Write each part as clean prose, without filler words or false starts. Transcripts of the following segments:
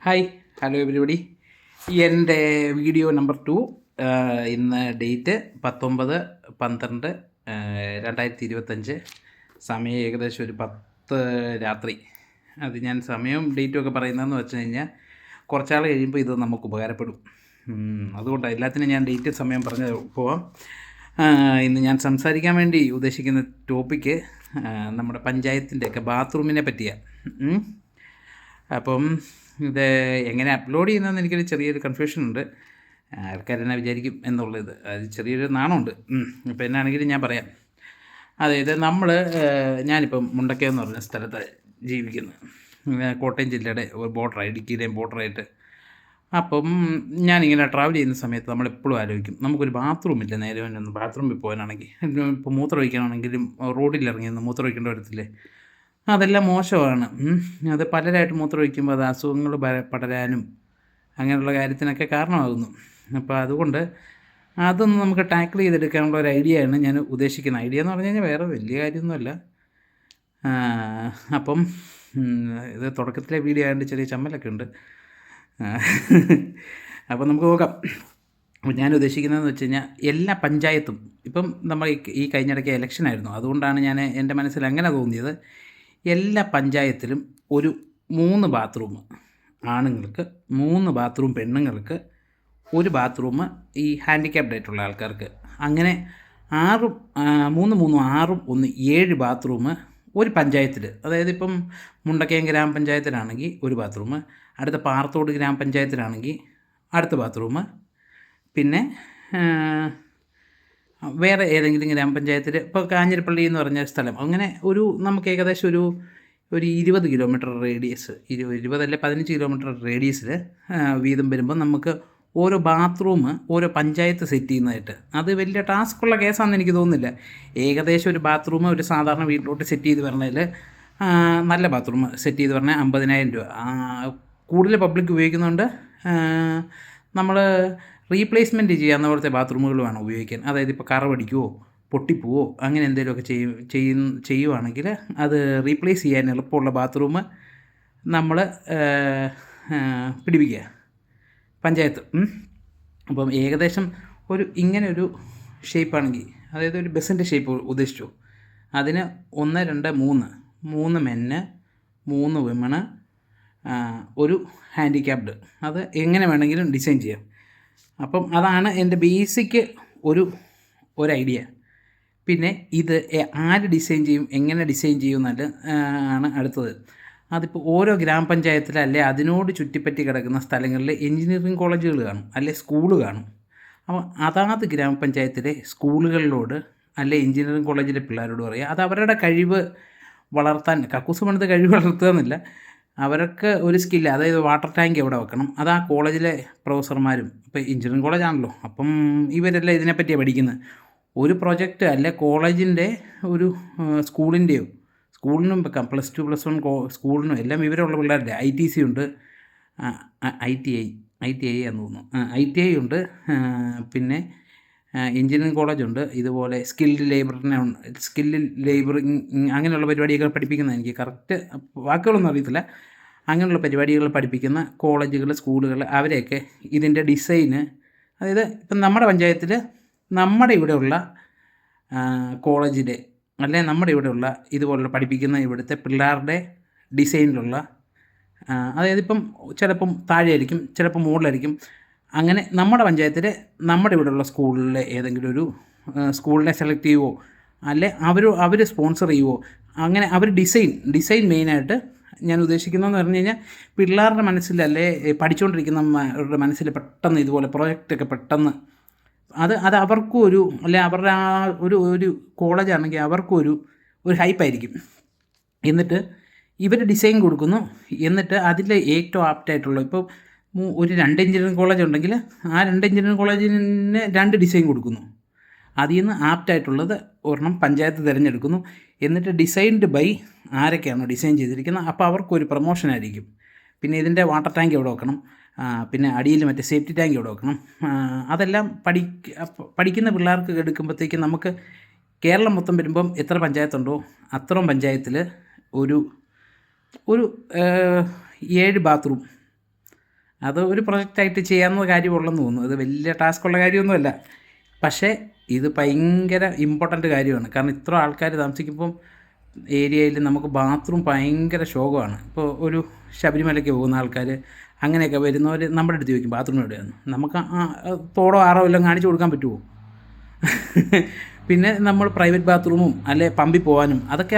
Hi, hello everybody. എൻ്റെ video number 2. ഇന്ന് date 19/12/2025. സമയം ഏകദേശം ഒരു 10 രാത്രി. അത് ഞാൻ സമയവും ഡേറ്റും ഒക്കെ പറയുന്നതെന്ന് വെച്ച് കഴിഞ്ഞാൽ കുറച്ചാൾ കഴിയുമ്പോൾ ഇത് നമുക്ക് ഉപകാരപ്പെടും. അതുകൊണ്ടാണ് എല്ലാത്തിനും ഞാൻ ഡേറ്റും സമയം പറഞ്ഞ് പോവാം. ഇന്ന് ഞാൻ സംസാരിക്കാൻ വേണ്ടി ഉദ്ദേശിക്കുന്ന ടോപ്പിക്ക് നമ്മുടെ പഞ്ചായത്തിൻ്റെയൊക്കെ ബാത്റൂമിനെ പറ്റിയാണ്. അപ്പം ഇത് എങ്ങനെ അപ്ലോഡ് ചെയ്യുന്നതെന്ന് എനിക്കൊരു ചെറിയൊരു കൺഫ്യൂഷൻ ഉണ്ട്. ആൾക്കാരെന്നെ വിചാരിക്കും എന്നുള്ളത്, അത് ചെറിയൊരു നാണമുണ്ട്. അപ്പോൾ എന്നാണെങ്കിലും ഞാൻ പറയാം. അതായത് ഞാനിപ്പം മുണ്ടക്കയം എന്ന് പറഞ്ഞ സ്ഥലത്ത് ജീവിക്കുന്നു. കോട്ടയം ജില്ലയുടെ ഒരു ബോർഡറായി, ഇടുക്കിയിലെയും ബോർഡറായിട്ട്. അപ്പം ഞാനിങ്ങനെ ട്രാവൽ ചെയ്യുന്ന സമയത്ത് നമ്മളെപ്പോഴും ആലോചിക്കും, നമുക്കൊരു ബാത്റൂം ഇല്ല. നേരെ ഒന്ന് ബാത്റൂമിൽ പോകാനാണെങ്കിൽ, ഇപ്പോൾ മൂത്രം ഒഴിക്കാനാണെങ്കിലും റോഡിലിറങ്ങി ഒന്ന് മൂത്രം ഒഴിക്കേണ്ട വരത്തില്ലേ, അതെല്ലാം മോശമാണ്. അത് പലരായിട്ട് മൂത്രമൊഴിക്കുമ്പോൾ അത് അസുഖങ്ങൾ പടരാനും അങ്ങനെയുള്ള കാര്യത്തിനൊക്കെ കാരണമാകുന്നു. അപ്പോൾ അതുകൊണ്ട് അതൊന്ന് നമുക്ക് ടാക്കിൾ ചെയ്തെടുക്കാനുള്ള ഒരു ഐഡിയയാണ് ഞാൻ ഉദ്ദേശിക്കുന്നത്. ഐഡിയ എന്ന് പറഞ്ഞു കഴിഞ്ഞാൽ വേറെ വലിയ കാര്യമൊന്നുമല്ല. അപ്പം ഇത് തുടക്കത്തിലെ വീഡിയോ ആയതുകൊണ്ട് ചെറിയ ചമ്മലൊക്കെ ഉണ്ട്. അപ്പം നമുക്ക് നോക്കാം. അപ്പോൾ ഞാൻ ഉദ്ദേശിക്കുന്നതെന്ന് വെച്ച് കഴിഞ്ഞാൽ എല്ലാ പഞ്ചായത്തും, ഇപ്പം നമ്മൾ ഈ കഴിഞ്ഞിടയ്ക്ക് ഇലക്ഷനായിരുന്നു, അതുകൊണ്ടാണ് ഞാൻ എൻ്റെ മനസ്സിൽ അങ്ങനെ തോന്നിയത്. എല്ലാ പഞ്ചായത്തിലും ഒരു 3 ബാത്റൂം ആണുങ്ങൾക്ക്, 3 ബാത്റൂം പെണ്ണുങ്ങൾക്ക്, 1 ബാത്റൂം ഈ ഹാൻഡിക്യാപ്ഡ് ആയിട്ടുള്ള ആൾക്കാർക്ക്, അങ്ങനെ 6 7 ബാത്റൂം ഒരു പഞ്ചായത്തിൽ. അതായത് ഇപ്പം മുണ്ടക്കയം ഗ്രാമപഞ്ചായത്തിലാണെങ്കിൽ 1 ബാത്റൂം, അടുത്ത പാറത്തോട് ഗ്രാമപഞ്ചായത്തിലാണെങ്കിൽ അടുത്ത ബാത്റൂം, പിന്നെ വേറെ ഏതെങ്കിലും ഗ്രാമപഞ്ചായത്തിൽ, ഇപ്പോൾ കാഞ്ഞിരപ്പള്ളി എന്ന് പറഞ്ഞ സ്ഥലം, അങ്ങനെ നമുക്ക് ഏകദേശം ഒരു 20 കിലോമീറ്റർ റേഡിയസ്, 20 15 കിലോമീറ്റർ റേഡിയസിൽ വീതം വരുമ്പോൾ നമുക്ക് ഓരോ ബാത്റൂം ഓരോ പഞ്ചായത്ത് സെറ്റ് ചെയ്യുന്നതായിട്ട്. അത് വലിയ ടാസ്ക്കുള്ള കേസാണെന്ന് എനിക്ക് തോന്നുന്നില്ല. ഏകദേശം ഒരു ബാത്റൂം ഒരു സാധാരണ വീട്ടിലോട്ട് സെറ്റ് ചെയ്ത് വരണതിൽ, നല്ല ബാത്റൂം സെറ്റ് ചെയ്ത് പറഞ്ഞാൽ 50,000 രൂപ. കൂടുതൽ പബ്ലിക് ഉപയോഗിക്കുന്നുണ്ട്. നമ്മൾ റീപ്ലേസ്മെൻറ്റ് ചെയ്യാവുന്ന പോലത്തെ ബാത്റൂമുകൾ വേണം ഉപയോഗിക്കാൻ. അതായത് ഇപ്പോൾ കറവടിക്കുവോ പൊട്ടിപ്പോവോ അങ്ങനെ എന്തെങ്കിലുമൊക്കെ ചെയ്യുവാണെങ്കിൽ അത് റീപ്ലേസ് ചെയ്യാൻ എളുപ്പമുള്ള ബാത്റൂം നമ്മൾ പിടിപ്പിക്കുക പഞ്ചായത്ത്. അപ്പം ഏകദേശം ഇങ്ങനെ ഒരു ഷേപ്പാണെങ്കിൽ, അതായത് ഒരു ബസ്സിൻ്റെ ഷേപ്പ് ഉദ്ദേശിച്ചു, അതിന് 1 2 3 മെന്ന്, 3 വിമണ്, ഒരു ഹാൻഡിക്യാപ്ഡ്. അത് എങ്ങനെ വേണമെങ്കിലും ഡിസൈൻ ചെയ്യാം. അപ്പം അതാണ് എൻ്റെ ബേസിക് ഒരു ഐഡിയ. പിന്നെ ഇത് ആര് ഡിസൈൻ ചെയ്യും, എങ്ങനെ ഡിസൈൻ ചെയ്യും എന്നല്ല ആണ് അടുത്തത്. അതിപ്പോൾ ഓരോ ഗ്രാമപഞ്ചായത്തിലല്ലേ അതിനോട് ചുറ്റിപ്പറ്റി കിടക്കുന്ന സ്ഥലങ്ങളിൽ എൻജിനീയറിംഗ് കോളേജുകൾ കാണും, അല്ലെ സ്കൂൾ കാണും. അപ്പോൾ അതാത് ഗ്രാമപഞ്ചായത്തിലെ സ്കൂളുകളിലോട് അല്ലെ എൻജിനീയറിംഗ് കോളേജിലെ പിള്ളേരോട് പറയുക, അത് അവരുടെ കഴിവ് വളർത്താൻ, കക്കൂസ് പണിത് കഴിവ് വളർത്തുക എന്നില്ല, അവർക്ക് ഒരു സ്കില്ല്, അതായത് വാട്ടർ ടാങ്ക് എവിടെ വെക്കണം, അത് ആ കോളേജിലെ പ്രൊഫസർമാരും, ഇപ്പോൾ എഞ്ചിനീയറിംഗ് കോളേജാണല്ലോ, അപ്പം ഇവരെല്ലാം ഇതിനെപ്പറ്റിയാണ് പഠിക്കുന്നത്. ഒരു പ്രൊജക്റ്റ് അല്ലെ കോളേജിൻ്റെ ഒരു സ്കൂളിനും വെക്കാം, +2 +1 സ്കൂളിനും എല്ലാം വിവരമുള്ള പിള്ളേരുടെ. ITC ഉണ്ട്, ITI എന്ന് തോന്നുന്നു, ITI ഉണ്ട്, പിന്നെ എഞ്ചിനീയറിംഗ് കോളേജുണ്ട്. ഇതുപോലെ സ്കിൽഡ് ലേബറിങ് അങ്ങനെയുള്ള പരിപാടിയൊക്കെ പഠിപ്പിക്കുന്നത്, എനിക്ക് കറക്റ്റ് വാക്കുകളൊന്നും അറിയത്തില്ല, അങ്ങനെയുള്ള പരിപാടികൾ പഠിപ്പിക്കുന്ന കോളേജുകൾ, സ്കൂളുകൾ, അവരെയൊക്കെ ഇതിൻ്റെ ഡിസൈന്, അതായത് ഇപ്പം നമ്മുടെ പഞ്ചായത്തിൽ നമ്മുടെ ഇവിടെയുള്ള കോളേജിലെ അല്ലെ നമ്മുടെ ഇവിടെയുള്ള ഇതുപോലുള്ള പഠിപ്പിക്കുന്ന ഇവിടുത്തെ പിള്ളേരുടെ ഡിസൈനിലുള്ള, അതായത് ഇപ്പം ചിലപ്പം താഴെയായിരിക്കും, ചിലപ്പം മുകളിലായിരിക്കും, അങ്ങനെ നമ്മുടെ പഞ്ചായത്തിൽ നമ്മുടെ ഇവിടെയുള്ള സ്കൂളിലെ ഏതെങ്കിലും ഒരു സ്കൂളിനെ സെലക്ട് ചെയ്യുമോ, അല്ലെ അവർ സ്പോൺസർ ചെയ്യുമോ, അങ്ങനെ അവർ ഡിസൈൻ മെയിനായിട്ട് ഞാൻ ഉദ്ദേശിക്കുന്നതെന്ന് പറഞ്ഞു കഴിഞ്ഞാൽ പിള്ളേരുടെ മനസ്സിൽ, അല്ലെ പഠിച്ചുകൊണ്ടിരിക്കുന്നവരുടെ മനസ്സിൽ പെട്ടെന്ന് ഇതുപോലെ പ്രോജക്റ്റൊക്കെ പെട്ടെന്ന് അത് അവർക്കും അല്ലെ അവരുടെ ആ ഒരു കോളേജാണെങ്കിൽ അവർക്കും ഒരു ഹൈപ്പായിരിക്കും. എന്നിട്ട് ഇവർ ഡിസൈൻ കൊടുക്കുന്നു, എന്നിട്ട് അതിൽ ഏറ്റവും ആപ്റ്റായിട്ടുള്ള, ഇപ്പോൾ ഒരു 2 എഞ്ചിനീയറിംഗ് കോളേജ് ഉണ്ടെങ്കിൽ ആ 2 എഞ്ചിനീയറിംഗ് കോളേജിന് 2 ഡിസൈൻ കൊടുക്കുന്നു. അതിൽ നിന്ന് ആപ്റ്റായിട്ടുള്ളത് ഒരെണ്ണം പഞ്ചായത്ത് തിരഞ്ഞെടുക്കുന്നു. എന്നിട്ട് ഡിസൈൻഡ് ബൈ ആരൊക്കെയാണോ ഡിസൈൻ ചെയ്തിരിക്കുന്നത്, അപ്പോൾ അവർക്കൊരു പ്രൊമോഷനായിരിക്കും. പിന്നെ ഇതിൻ്റെ വാട്ടർ ടാങ്ക് എവിടെ വെക്കണം, പിന്നെ അടിയിൽ മറ്റേ സേഫ്റ്റി ടാങ്ക് എവിടെ വെക്കണം, അതെല്ലാം പഠിക്കുന്ന പിള്ളേർക്ക് എടുക്കുമ്പോഴത്തേക്കും നമുക്ക് കേരളം മൊത്തം വരുമ്പം എത്ര പഞ്ചായത്തുണ്ടോ അത്രയും പഞ്ചായത്തിൽ ഒരു 7 ബാത്റൂം അത് ഒരു പ്രൊജക്റ്റായിട്ട് ചെയ്യാവുന്ന കാര്യമുള്ളെന്ന് തോന്നുന്നു. അത് വലിയ ടാസ്ക്കുള്ള കാര്യമൊന്നുമല്ല. പക്ഷേ ഇത് ഭയങ്കര ഇമ്പോർട്ടൻ്റ് കാര്യമാണ്. കാരണം ഇത്ര ആൾക്കാർ താമസിക്കുമ്പം ഏരിയയിൽ നമുക്ക് ബാത്റൂം ഭയങ്കര ശോകമാണ്. ഇപ്പോൾ ഒരു ശബരിമലയ്ക്ക് പോകുന്ന ആൾക്കാർ അങ്ങനെയൊക്കെ വരുന്നവർ നമ്മുടെ അടുത്ത് ചോദിക്കും ബാത്റൂം എവിടെയാണ്. നമുക്ക് തോടോ ആറോ എല്ലാം കാണിച്ചു കൊടുക്കാൻ പറ്റുമോ? പിന്നെ നമ്മൾ പ്രൈവറ്റ് ബാത്റൂമും അല്ലെ പമ്പിൽ പോകാനും അതൊക്കെ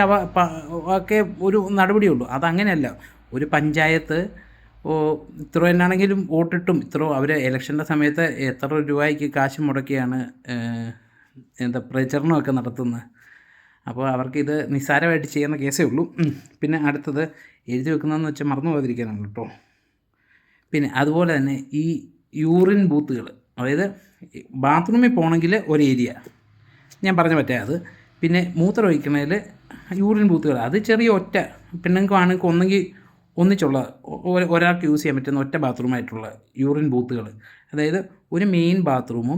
ഒക്കെ ഒരു നടപടിയുള്ളൂ. അതങ്ങനെയല്ല. ഒരു പഞ്ചായത്ത് ഇത്ര എന്നാണെങ്കിലും വോട്ടിട്ടും ഇത്ര അവർ ഇലക്ഷൻ്റെ സമയത്ത് എത്ര രൂപയ്ക്ക് കാശ് മുടക്കിയാണ് പ്രചരണമൊക്കെ നടത്തുന്നത്. അപ്പോൾ അവർക്കിത് നിസ്സാരമായിട്ട് ചെയ്യുന്ന കേസേ ഉള്ളൂ. പിന്നെ അടുത്തത് എഴുതി വെക്കുന്നതെന്ന് വെച്ചാൽ മറന്നു പോകാതിരിക്കാനാണ് കേട്ടോ. പിന്നെ അതുപോലെ തന്നെ ഈ യൂറിൻ ബൂത്തുകൾ, അതായത് ബാത്റൂമിൽ പോകണമെങ്കിൽ ഒരു ഏരിയ ഞാൻ പറഞ്ഞ പറ്റേ അത്. പിന്നെ മൂത്രം ഒഴിക്കണതിൽ യൂറിൻ ബൂത്തുകൾ, അത് ചെറിയ ഒറ്റ പെണ്ണുങ്ങൾക്ക് ആണെങ്കിൽ ഒന്നെങ്കിൽ ഒന്നിച്ചുള്ള ഒരാൾക്ക് യൂസ് ചെയ്യാൻ പറ്റുന്ന ഒറ്റ ബാത്റൂമായിട്ടുള്ള യൂറിൻ ബൂത്തുകൾ. അതായത് ഒരു മെയിൻ ബാത്റൂം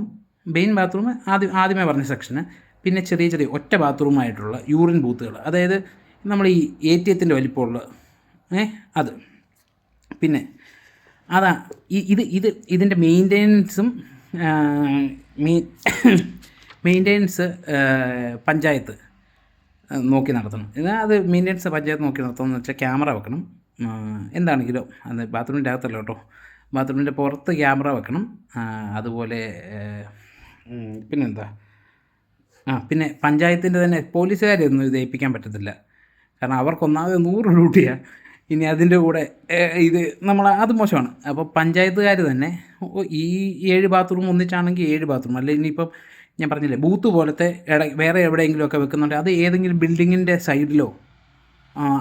ആദ്യമേ പറഞ്ഞ സെക്ഷന്, പിന്നെ ചെറിയ ചെറിയ ഒറ്റ ബാത്റൂമായിട്ടുള്ള യൂറിൻ ബൂത്തുകൾ. അതായത് നമ്മൾ ഈ ATMത്തിൻ്റെ വലിപ്പമുള്ള അത്. പിന്നെ ഇതിൻ്റെ മെയിൻ്റെനൻസ് പഞ്ചായത്ത് നോക്കി നടത്തണം. അത് മെയിൻ്റെനൻസ് പഞ്ചായത്ത് നോക്കി നടത്തണമെന്ന് വെച്ചാൽ ക്യാമറ വെക്കണം. എന്താണെങ്കിലും അത് ബാത്റൂമിൻ്റെ അകത്തല്ല കേട്ടോ, ബാത്റൂമിൻ്റെ പുറത്ത് ക്യാമറ വെക്കണം. അതുപോലെ പിന്നെന്താ, പിന്നെ പഞ്ചായത്തിൻ്റെ തന്നെ പോലീസുകാരെയൊന്നും ഇത് ഏൽപ്പിക്കാൻ പറ്റത്തില്ല. കാരണം അവർക്കൊന്നാമത് 100 ഡ്യൂട്ടിയാണ്. ഇനി അതിൻ്റെ കൂടെ അത് മോശമാണ്. അപ്പോൾ പഞ്ചായത്തുകാർ തന്നെ ഈ 7 ബാത്റൂം ഒന്നിച്ചാണെങ്കിൽ 7 ബാത്റൂം, അല്ല ഇനിയിപ്പം ഞാൻ പറഞ്ഞില്ലേ ബൂത്ത് പോലത്തെ വേറെ എവിടെയെങ്കിലുമൊക്കെ വെക്കുന്നുണ്ട്, അത് ഏതെങ്കിലും ബിൽഡിങ്ങിൻ്റെ സൈഡിലോ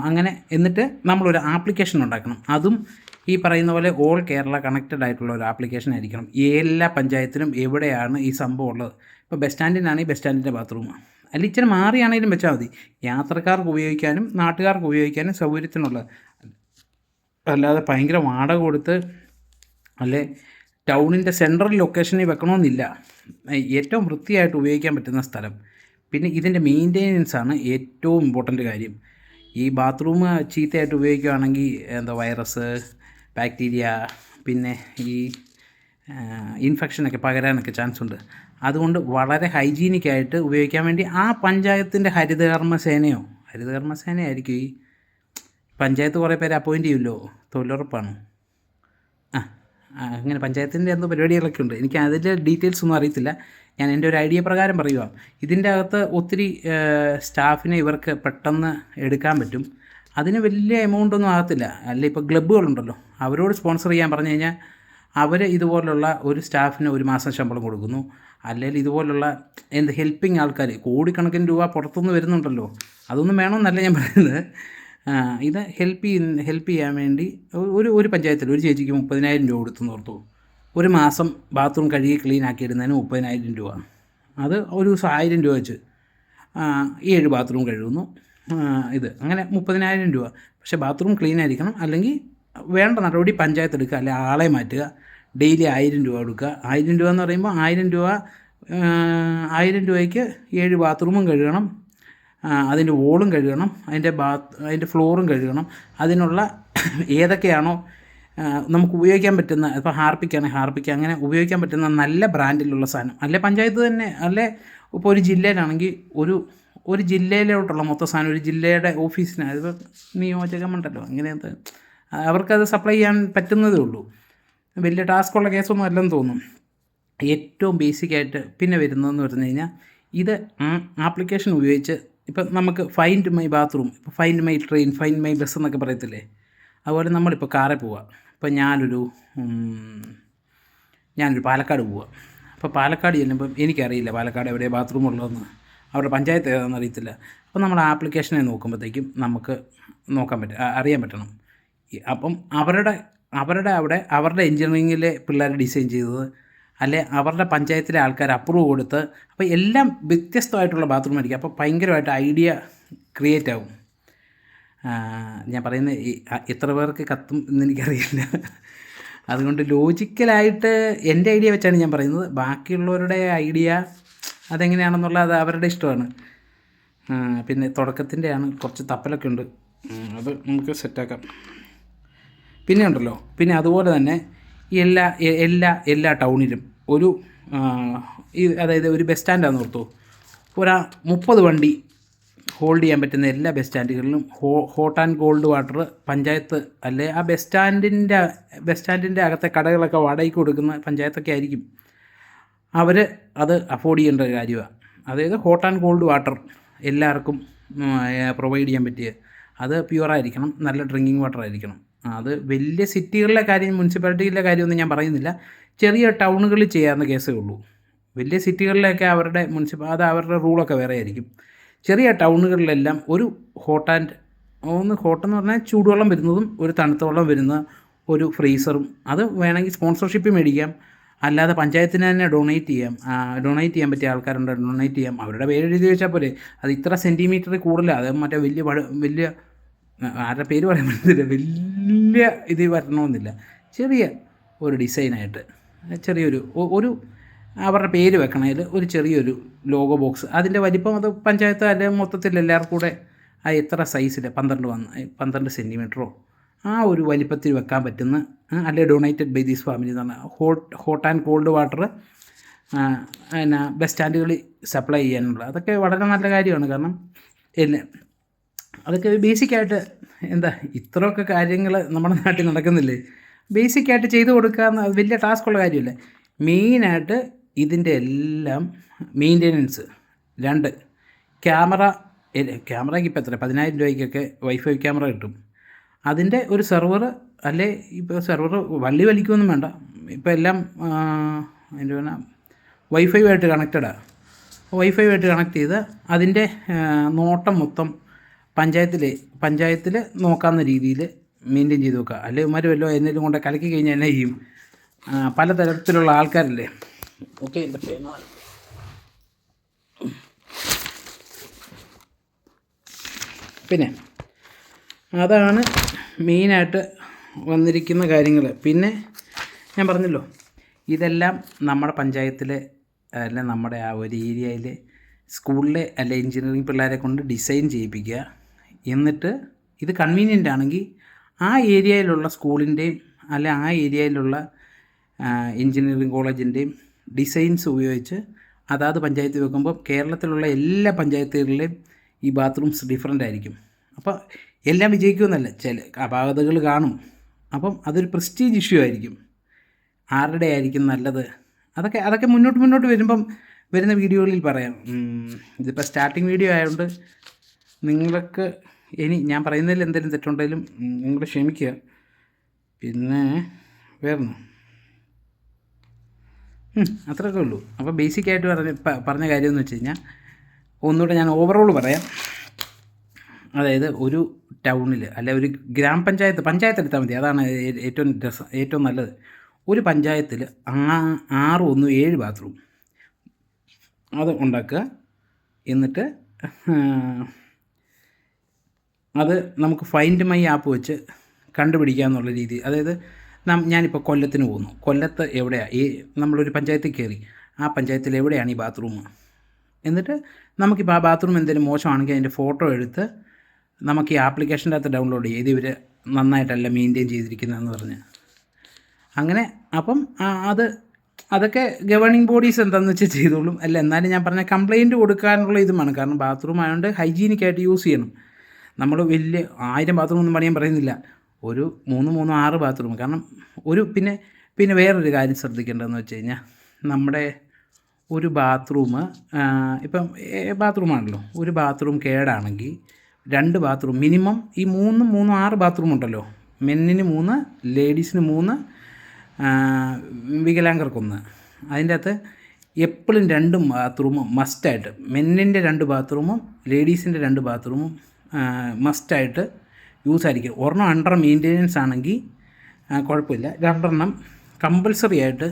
അങ്ങനെ. എന്നിട്ട് നമ്മളൊരു ആപ്ലിക്കേഷൻ ഉണ്ടാക്കണം. അതും ഈ പറയുന്ന പോലെ ഓൾ കേരള കണക്റ്റഡ് ആയിട്ടുള്ള ഒരു ആപ്ലിക്കേഷൻ ആയിരിക്കണം. എല്ലാ പഞ്ചായത്തിലും എവിടെയാണ് ഈ സംഭവം ഉള്ളത്. ഇപ്പോൾ ബസ് സ്റ്റാൻഡിനാണെങ്കിൽ ബസ് സ്റ്റാൻഡിൻ്റെ ബാത്റൂമാണ്, അല്ല ഇച്ചിരി മാറിയാണെങ്കിലും വെച്ചാൽ മതി. യാത്രക്കാർക്ക് ഉപയോഗിക്കാനും നാട്ടുകാർക്ക് ഉപയോഗിക്കാനും സൗകര്യത്തിനുള്ളത്. അല്ലാതെ ഭയങ്കര വാടക കൊടുത്ത് അല്ലെ ടൗണിൻ്റെ സെൻട്രൽ ലൊക്കേഷനിൽ വെക്കണമെന്നില്ല. ഏറ്റവും വൃത്തിയായിട്ട് ഉപയോഗിക്കാൻ പറ്റുന്ന സ്ഥലം. പിന്നെ ഇതിൻ്റെ മെയിൻ്റെനൻസാണ് ഏറ്റവും ഇമ്പോർട്ടൻ്റ് കാര്യം. ഈ ബാത്റൂം ചീത്തയായിട്ട് ഉപയോഗിക്കുകയാണെങ്കിൽ വൈറസ്, ബാക്ടീരിയ, പിന്നെ ഈ ഇൻഫെക്ഷനൊക്കെ പകരാനൊക്കെ ചാൻസ് ഉണ്ട്. അതുകൊണ്ട് വളരെ ഹൈജീനിക്കായിട്ട് ഉപയോഗിക്കാൻ വേണ്ടി ആ പഞ്ചായത്തിൻ്റെ ഹരിതകർമ്മസേനയായിരിക്കും ഈ പഞ്ചായത്ത് കുറേ പേരെ അപ്പോയിൻ്റ് ചെയ്യുമല്ലോ, തൊഴിലുറപ്പാണ്. അങ്ങനെ പഞ്ചായത്തിൻ്റെ എന്തോ പരിപാടികളൊക്കെ ഉണ്ട്. എനിക്ക് അതിൻ്റെ ഡീറ്റെയിൽസ് ഒന്നും അറിയത്തില്ല. ഞാൻ എൻ്റെ ഒരു ഐഡിയ പ്രകാരം പറയുക. ഇതിൻ്റെ അകത്ത് ഒത്തിരി സ്റ്റാഫിനെ ഇവർക്ക് പെട്ടെന്ന് എടുക്കാൻ പറ്റും. അതിന് വലിയ എമൗണ്ടൊന്നും ആകത്തില്ല. അല്ല ഇപ്പോൾ ക്ലബ്ബുകളുണ്ടല്ലോ, അവരോട് സ്പോൺസർ ചെയ്യാൻ പറഞ്ഞു കഴിഞ്ഞാൽ അവർ ഇതുപോലുള്ള ഒരു സ്റ്റാഫിന് 1 മാസം ശമ്പളം കൊടുക്കുന്നു. അല്ലെങ്കിൽ ഇതുപോലുള്ള ഹെൽപ്പിങ് ആൾക്കാർ കോടിക്കണക്കിന് രൂപ പുറത്തുനിന്ന് വരുന്നുണ്ടല്ലോ, അതൊന്നും വേണമെന്നല്ല ഞാൻ പറയുന്നത്. ഇത് ഹെൽപ്പ് ചെയ്യാൻ വേണ്ടി ഒരു പഞ്ചായത്തിൽ ഒരു ചേച്ചിക്ക് 30,000 രൂപ കൊടുത്തെന്ന് ഓർത്തു. 1 മാസം ബാത്റൂം കഴുകി ക്ലീൻ ആക്കിയിടുന്നതിന് 30,000 രൂപ. അത് ഒരു ദിവസം 1000 രൂപ വെച്ച് 7 ബാത്റൂം കഴുകുന്നു. അങ്ങനെ 30,000 രൂപ. പക്ഷേ ബാത്റൂം ക്ലീൻ ആയിരിക്കണം. അല്ലെങ്കിൽ വേണ്ട നടപടി പഞ്ചായത്ത് എടുക്കുക, അല്ലെങ്കിൽ ആളെ മാറ്റുക. ഡെയിലി 1000 രൂപ കൊടുക്കുക. 1000 രൂപ എന്ന് പറയുമ്പോൾ 1000 രൂപയ്ക്ക് 7 ബാത്റൂമും കഴുകണം, അതിൻ്റെ വോളും കഴുകണം, അതിൻ്റെ ഫ്ലോറും കഴുകണം. അതിനുള്ള ഏതൊക്കെയാണോ നമുക്ക് ഉപയോഗിക്കാൻ പറ്റുന്ന, ഇപ്പോൾ ഹാർപ്പിക്കാണെങ്കിൽ ഹാർപ്പിക്ക്, അങ്ങനെ ഉപയോഗിക്കാൻ പറ്റുന്ന നല്ല ബ്രാൻഡിലുള്ള സാധനം. അല്ലെ പഞ്ചായത്ത് തന്നെ, അല്ലെ ഇപ്പോൾ ഒരു ജില്ലയിലാണെങ്കിൽ ഒരു ജില്ലയിലോട്ടുള്ള മൊത്തം സാധനം ഒരു ജില്ലയുടെ ഓഫീസിന്, അതിപ്പോൾ നിയോജകമുണ്ടല്ലോ, അങ്ങനെയത് അവർക്കത് സപ്ലൈ ചെയ്യാൻ പറ്റുന്നതേ ഉള്ളൂ. വലിയ ടാസ്ക്കുള്ള കേസൊന്നും അല്ലെന്ന് തോന്നും. ഏറ്റവും ബേസിക്കായിട്ട് പിന്നെ വരുന്നതെന്ന് പറഞ്ഞു കഴിഞ്ഞാൽ ഇത് ആപ്ലിക്കേഷൻ ഉപയോഗിച്ച് ഇപ്പം നമുക്ക് ഫൈൻഡ് മൈ ബാത്റൂം, ഇപ്പോൾ find my train, find my bus എന്നൊക്കെ പറയത്തില്ലേ, അതുപോലെ നമ്മളിപ്പോൾ കാറിൽ പോവുക. ഇപ്പോൾ ഞാനൊരു പാലക്കാട് പോവുക. അപ്പോൾ പാലക്കാട് ചെല്ലുമ്പം എനിക്കറിയില്ല പാലക്കാട് എവിടെയാണ് ബാത്റൂം ഉള്ളതെന്ന്, അവരുടെ പഞ്ചായത്ത് ഏതാണെന്ന് അറിയത്തില്ല. അപ്പോൾ നമ്മൾ ആപ്ലിക്കേഷനെ നോക്കുമ്പോഴത്തേക്കും നമുക്ക് അറിയാൻ പറ്റണം. അപ്പം അവരുടെ അവിടെ അവരുടെ എൻജിനീയറിങ്ങിലെ പിള്ളേർ ഡിസൈൻ ചെയ്തത്, അല്ലെ അവരുടെ പഞ്ചായത്തിലെ ആൾക്കാർ അപ്രൂവ് കൊടുത്ത്, അപ്പോൾ എല്ലാം വ്യത്യസ്തമായിട്ടുള്ള ബാത്റൂം ആയിരിക്കും. അപ്പോൾ ഭയങ്കരമായിട്ട് ഐഡിയ ക്രിയേറ്റ് ആവും. ഞാൻ പറയുന്നത് എത്ര പേർക്ക് കത്തും എന്നെനിക്കറിയില്ല. അതുകൊണ്ട് ലോജിക്കലായിട്ട് എൻ്റെ ഐഡിയ വെച്ചാണ് ഞാൻ പറയുന്നത്. ബാക്കിയുള്ളവരുടെ ഐഡിയ അതെങ്ങനെയാണെന്നുള്ളത് അത് അവരുടെ ഇഷ്ടമാണ്. പിന്നെ തുടക്കത്തിൻ്റെയാണ്, കുറച്ച് തപ്പലൊക്കെ ഉണ്ട്, അത് നമുക്ക് സെറ്റാക്കാം. പിന്നെ ഉണ്ടല്ലോ, പിന്നെ അതുപോലെ തന്നെ എല്ലാ ടൗണിലും ഒരു അതായത് ഒരു ബസ് സ്റ്റാൻഡാണെന്ന് ഓർത്തു, ഒരു 30 വണ്ടി ഹോൾഡ് ചെയ്യാൻ പറ്റുന്ന എല്ലാ ബസ് സ്റ്റാൻഡുകളിലും hot and cold water panchayat അല്ലെ ആ ബസ് സ്റ്റാൻഡിൻ്റെ അകത്തെ കടകളൊക്കെ വാടകയ്ക്ക് കൊടുക്കുന്ന പഞ്ചായത്തൊക്കെ ആയിരിക്കും. അവർ അത് അഫോർഡ് ചെയ്യേണ്ട ഒരു കാര്യമാണ്. അതായത് ഹോട്ട് ആൻഡ് കോൾഡ് വാട്ടർ എല്ലാവർക്കും പ്രൊവൈഡ് ചെയ്യാൻ പറ്റിയ, അത് പ്യുവറായിരിക്കണം, നല്ല ഡ്രിങ്കിങ് വാട്ടർ ആയിരിക്കണം. അത് വലിയ സിറ്റികളിലെ കാര്യം, മുനിസിപ്പാലിറ്റിയിലെ കാര്യമൊന്നും ഞാൻ പറയുന്നില്ല. ചെറിയ ടൗണുകളിൽ ചെയ്യാവുന്ന കേസേ ഉള്ളൂ. വലിയ സിറ്റികളിലൊക്കെ അത് അവരുടെ റൂളൊക്കെ വേറെ ആയിരിക്കും. ചെറിയ ടൗണുകളിലെല്ലാം ഒരു ഹോട്ടെന്ന് പറഞ്ഞാൽ ചൂടുവെള്ളം വരുന്നതും ഒരു തണുത്ത വെള്ളം വരുന്ന ഒരു ഫ്രീസറും, അത് വേണമെങ്കിൽ സ്പോൺസർഷിപ്പ് മേടിക്കാം, അല്ലാതെ പഞ്ചായത്തിന് തന്നെ ഡൊണേറ്റ് ചെയ്യാൻ പറ്റിയ ആൾക്കാരുണ്ട്, ഡൊണേറ്റ് ചെയ്യാം. അവരുടെ പേര് എഴുതി വെച്ചാൽ പോലെ അത് ഇത്ര സെൻറ്റിമീറ്റർ കൂടുതലാണ്, അത് മറ്റേ വലിയ ആരുടെ പേര് പറയാൻ പറ്റത്തില്ല, വലിയ ഇത് വരണമെന്നില്ല, ചെറിയ ഒരു ഡിസൈനായിട്ട് ചെറിയൊരു അവരുടെ പേര് വെക്കണതിൽ ഒരു ചെറിയൊരു ലോഗോ ബോക്സ്, അതിൻ്റെ വലിപ്പം അത് പഞ്ചായത്ത് അല്ലെങ്കിൽ മൊത്തത്തിൽ എല്ലാവർക്കും കൂടെ ആ എത്ര സൈസിൽ 12 സെൻറ്റിമീറ്ററോ ആ ഒരു വലിപ്പത്തിൽ വെക്കാൻ പറ്റുന്ന, അല്ലെങ്കിൽ ഡൊണേറ്റഡ് ബൈ ദീസ് ഫാമിലി എന്ന് പറഞ്ഞാൽ hot and cold water bus സ്റ്റാൻഡുകളിൽ സപ്ലൈ ചെയ്യാനുള്ള, അതൊക്കെ വളരെ നല്ല കാര്യമാണ്. കാരണം അതൊക്കെ ബേസിക്കായിട്ട് ഇത്രയൊക്കെ കാര്യങ്ങൾ നമ്മുടെ നാട്ടിൽ നടക്കുന്നില്ലേ, ബേസിക്കായിട്ട് ചെയ്തു കൊടുക്കാമെന്ന് വലിയ ടാസ്ക്കുള്ള കാര്യമല്ലേ. മെയിനായിട്ട് ഇതിൻ്റെ എല്ലാം മെയിൻ്റെനൻസ്. 2 ക്യാമറയ്ക്ക് ഇപ്പോൾ എത്ര 10,000 രൂപയ്ക്കൊക്കെ വൈഫൈ ക്യാമറ കിട്ടും. അതിൻ്റെ ഒരു സെർവർ, അല്ലേ ഇപ്പോൾ സെർവർ വലിക്കുമൊന്നും വേണ്ട, ഇപ്പോൾ എല്ലാം അതിൻ്റെ വൈഫൈയുമായിട്ട് കണക്റ്റഡാണ്. വൈഫൈയുമായിട്ട് കണക്ട് ചെയ്ത് അതിൻ്റെ നോട്ടം മൊത്തം പഞ്ചായത്തിൽ നോക്കാവുന്ന രീതിയിൽ മെയിൻറ്റെയിൻ ചെയ്ത് വെക്കുക. അല്ലെങ്കിൽ ഇവന്മാർ വല്ലോ എന്തെങ്കിലും കൊണ്ട് കലക്കി കഴിഞ്ഞാൽ എന്നെ ചെയ്യും, പലതരത്തിലുള്ള ആൾക്കാരല്ലേ. ഓക്കെ, എൻ്റെ പേര് പിന്നെ അതാണ് മെയിനായിട്ട് വന്നിരിക്കുന്ന കാര്യങ്ങൾ. പിന്നെ ഞാൻ പറഞ്ഞല്ലോ, ഇതെല്ലാം നമ്മുടെ പഞ്ചായത്തിലെ അല്ല നമ്മുടെ ആ ഒരു ഏരിയയിലെ സ്കൂളിലെ അല്ലെ എഞ്ചിനീയറിംഗ് പിള്ളേരെ കൊണ്ട് ഡിസൈൻ ചെയ്യിപ്പിക്കുക. എന്നിട്ട് ഇത് കൺവീനിയൻ്റ് ആണെങ്കിൽ ആ ഏരിയയിലുള്ള സ്കൂളിൻ്റെയും അല്ലെ ആ ഏരിയയിലുള്ള എഞ്ചിനീയറിംഗ് കോളേജിൻ്റെയും ഡിസൈൻസ് ഉപയോഗിച്ച് അതാത് പഞ്ചായത്തിൽ വെക്കുമ്പോൾ കേരളത്തിലുള്ള എല്ലാ പഞ്ചായത്തുകളിലെയും ഈ ബാത്റൂംസ് ഡിഫറൻ്റ് ആയിരിക്കും. അപ്പോൾ എല്ലാം വിജയിക്കുമെന്നല്ല, ചില അപാകതകൾ കാണും. അപ്പം അതൊരു പ്രസ്റ്റീജ് ഇഷ്യൂ ആയിരിക്കും. ആരുടെ ആയിരിക്കും നല്ലത്, അതൊക്കെ മുന്നോട്ട് വരുന്ന വീഡിയോകളിൽ പറയാം. ഇതിപ്പോൾ സ്റ്റാർട്ടിങ് വീഡിയോ ആയതുകൊണ്ട് നിങ്ങൾക്ക് ഞാൻ പറയുന്നതിൽ എന്തെങ്കിലും തെറ്റുണ്ടെങ്കിലും നിങ്ങൾ ക്ഷമിക്കുക. പിന്നെ വേറൊന്നും അത്രയൊക്കെ ഉള്ളൂ. അപ്പോൾ ബേസിക്കായിട്ട് പറഞ്ഞ കാര്യമെന്ന് വെച്ച് കഴിഞ്ഞാൽ ഒന്നുകൂടെ ഞാൻ ഓവറോൾ പറയാം. അതായത് ഒരു ടൗണിൽ അല്ലെ ഒരു പഞ്ചായത്ത് എടുത്താൽ മതി, അതാണ് ഏറ്റവും നല്ലത്. ഒരു പഞ്ചായത്തിൽ 7 ബാത്റൂം അത് ഉണ്ടാക്കുക. എന്നിട്ട് അത് നമുക്ക് ഫൈൻഡ് മൈ ആപ്പ് വെച്ച് കണ്ടുപിടിക്കുക എന്നുള്ള രീതി. അതായത് ഞാനിപ്പോൾ കൊല്ലത്തിന് പോകുന്നു, കൊല്ലത്ത് എവിടെയാണ് നമ്മളൊരു പഞ്ചായത്തിൽ കയറി, ആ പഞ്ചായത്തിൽ എവിടെയാണ് ഈ ബാത്റൂം, എന്നിട്ട് നമുക്കിപ്പോൾ ആ ബാത്റൂം എന്തെങ്കിലും മോശമാണെങ്കിൽ അതിൻ്റെ ഫോട്ടോ എടുത്ത് നമുക്ക് ഈ ആപ്ലിക്കേഷൻ്റെ അകത്ത് ഡൗൺലോഡ് ചെയ്ത് ഇവർ നന്നായിട്ടല്ല മെയിൻറ്റെയിൻ ചെയ്തിരിക്കുന്നതെന്ന് പറഞ്ഞ് അങ്ങനെ. അപ്പം അതൊക്കെ ഗവേണിംഗ് ബോഡീസ് എന്താണെന്ന് വെച്ചാൽ ചെയ്തോളും. അല്ല എന്നാലും ഞാൻ പറഞ്ഞ കംപ്ലയിൻറ്റ് കൊടുക്കാനുള്ള ഇതുമാണ്. കാരണം ബാത്റൂം ആയതുകൊണ്ട് ഹൈജീനിക്കായിട്ട് യൂസ് ചെയ്യണം. നമ്മൾ വലിയ 1000 ബാത്റൂം ഒന്നും പണിയാൻ പറയുന്നില്ല, ഒരു 6 ബാത്റൂം. കാരണം പിന്നെ വേറൊരു കാര്യം ശ്രദ്ധിക്കേണ്ടതെന്ന് വെച്ച് കഴിഞ്ഞാൽ, നമ്മുടെ ഒരു ബാത്റൂം ഇപ്പം ബാത്റൂമാണല്ലോ, ഒരു ബാത്റൂം കേടാണെങ്കിൽ 2 ബാത്റൂം മിനിമം, ഈ 6 ബാത്റൂം ഉണ്ടല്ലോ, മെന്നിന് 3, ലേഡീസിന് 3, വികലാംഗർക്കൊന്ന്. അതിൻ്റെ അകത്ത് എപ്പോഴും 2 ബാത്റൂമും മസ്റ്റായിട്ട്, മെന്നിൻ്റെ 2 ബാത്റൂമും ലേഡീസിൻ്റെ 2 ബാത്റൂമും മസ്റ്റായിട്ട് യൂസ് ആയിരിക്കും. ഒരെണ്ണം അണ്ടർ മെയിൻ്റെനൻസ് ആണെങ്കിൽ കുഴപ്പമില്ല, 2 കമ്പൽസറി ആയിട്ട്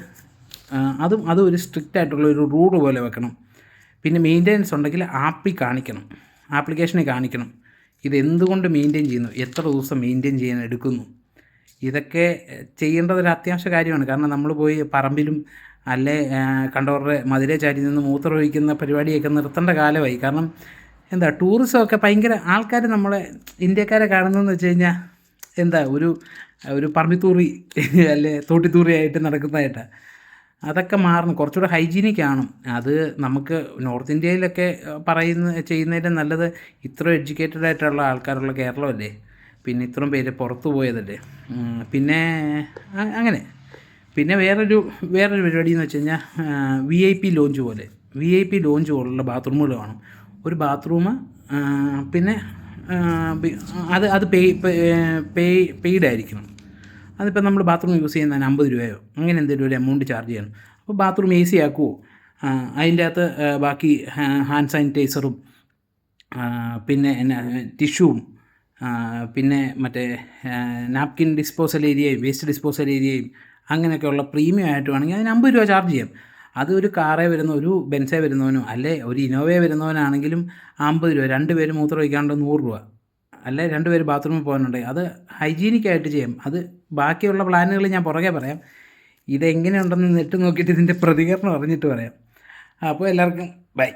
അതും ഒരു സ്ട്രിക്റ്റ് ആയിട്ടുള്ള ഒരു റൂൾ പോലെ വെക്കണം. പിന്നെ മെയിൻ്റെനൻസ് ഉണ്ടെങ്കിൽ ആപ്ലിക്കേഷനിൽ കാണിക്കണം ഇത് എന്തുകൊണ്ട് മെയിൻറ്റെയിൻ ചെയ്യുന്നു, എത്ര ദിവസം മെയിൻറ്റെയിൻ ചെയ്യാൻ എടുക്കുന്നു. ഇതൊക്കെ ചെയ്യേണ്ടത് ഒരു അത്യാവശ്യ കാര്യമാണ്. കാരണം നമ്മൾ പോയി പറമ്പിലും അല്ലെ കണ്ടവരുടെ മതിലെ ചാരി നിന്ന് മൂത്രമൊഴിക്കുന്ന പരിപാടിയൊക്കെ നിർത്തേണ്ട കാലമായി. കാരണം ടൂറിസമൊക്കെ ഭയങ്കര ആൾക്കാർ നമ്മളെ ഇന്ത്യക്കാരെ കാണുന്നതെന്ന് വെച്ച് കഴിഞ്ഞാൽ ഒരു ഒരു പറമ്പിത്തൂറി അല്ലെ തോട്ടിത്തൂറി ആയിട്ട് നടക്കുന്നതായിട്ടാണ്. അതൊക്കെ മാറണം, കുറച്ചുകൂടെ ഹൈജീനിക് ആണ്. അത് നമുക്ക് നോർത്ത് ഇന്ത്യയിലൊക്കെ ചെയ്യുന്നതിൻ്റെ നല്ലത് ഇത്ര എഡ്യൂക്കേറ്റഡ് ആയിട്ടുള്ള ആൾക്കാരുള്ള കേരളമല്ലേ, പിന്നെ ഇത്രയും പേര് പുറത്തു പോയതല്ലേ. പിന്നെ അങ്ങനെ പിന്നെ വേറൊരു പരിപാടി എന്ന് വെച്ച് കഴിഞ്ഞാൽ VIP ലോഞ്ച് പോലെ, VIP ലോഞ്ച് പോലുള്ള ബാത്റൂമുകൾ കാണും. ഒരു ബാത്റൂം പിന്നെ അത് പെയ്ഡായിരിക്കണം. അതിപ്പോൾ നമ്മൾ ബാത്റൂം യൂസ് ചെയ്യുന്നതിന് 50 രൂപയോ അങ്ങനെ എന്തെങ്കിലും ഒരു എമൗണ്ട് ചാർജ് ചെയ്യണം. അപ്പോൾ ബാത്റൂം AC ആക്കുമോ, അതിൻ്റെ അകത്ത് ബാക്കി ഹാൻഡ് സാനിറ്റൈസറും പിന്നെ ടിഷ്യൂവും പിന്നെ മറ്റേ നാപ്കിൻ ഡിസ്പോസൽ ഏരിയയും വേസ്റ്റ് ഡിസ്പോസൽ ഏരിയയും അങ്ങനെയൊക്കെയുള്ള പ്രീമിയം ആയിട്ട് വേണമെങ്കിൽ അതിന് 50 രൂപ ചാർജ് ചെയ്യാം. അത് ഒരു കാറേ വരുന്ന, ഒരു ബെൻസേ വരുന്നവനോ അല്ലെ ഒരു ഇന്നോവയെ വരുന്നവനാണെങ്കിലും 50 രൂപ. 2 പേര് മൂത്രം ഒഴിക്കാണ്ട് 100 രൂപ, അല്ലെ 2 പേര് ബാത്റൂമിൽ പോകാനുണ്ടെങ്കിൽ അത് ഹൈജീനിക്കായിട്ട് ചെയ്യാം. അത് ബാക്കിയുള്ള പ്ലാനുകൾ ഞാൻ പുറകെ പറയാം. ഇതെങ്ങനെയുണ്ടെന്ന് നെറ്റ് നോക്കിയിട്ട് ഇതിൻ്റെ പ്രതികരണം അറിഞ്ഞിട്ട് പറയാം. അപ്പോൾ എല്ലാവർക്കും ബൈ.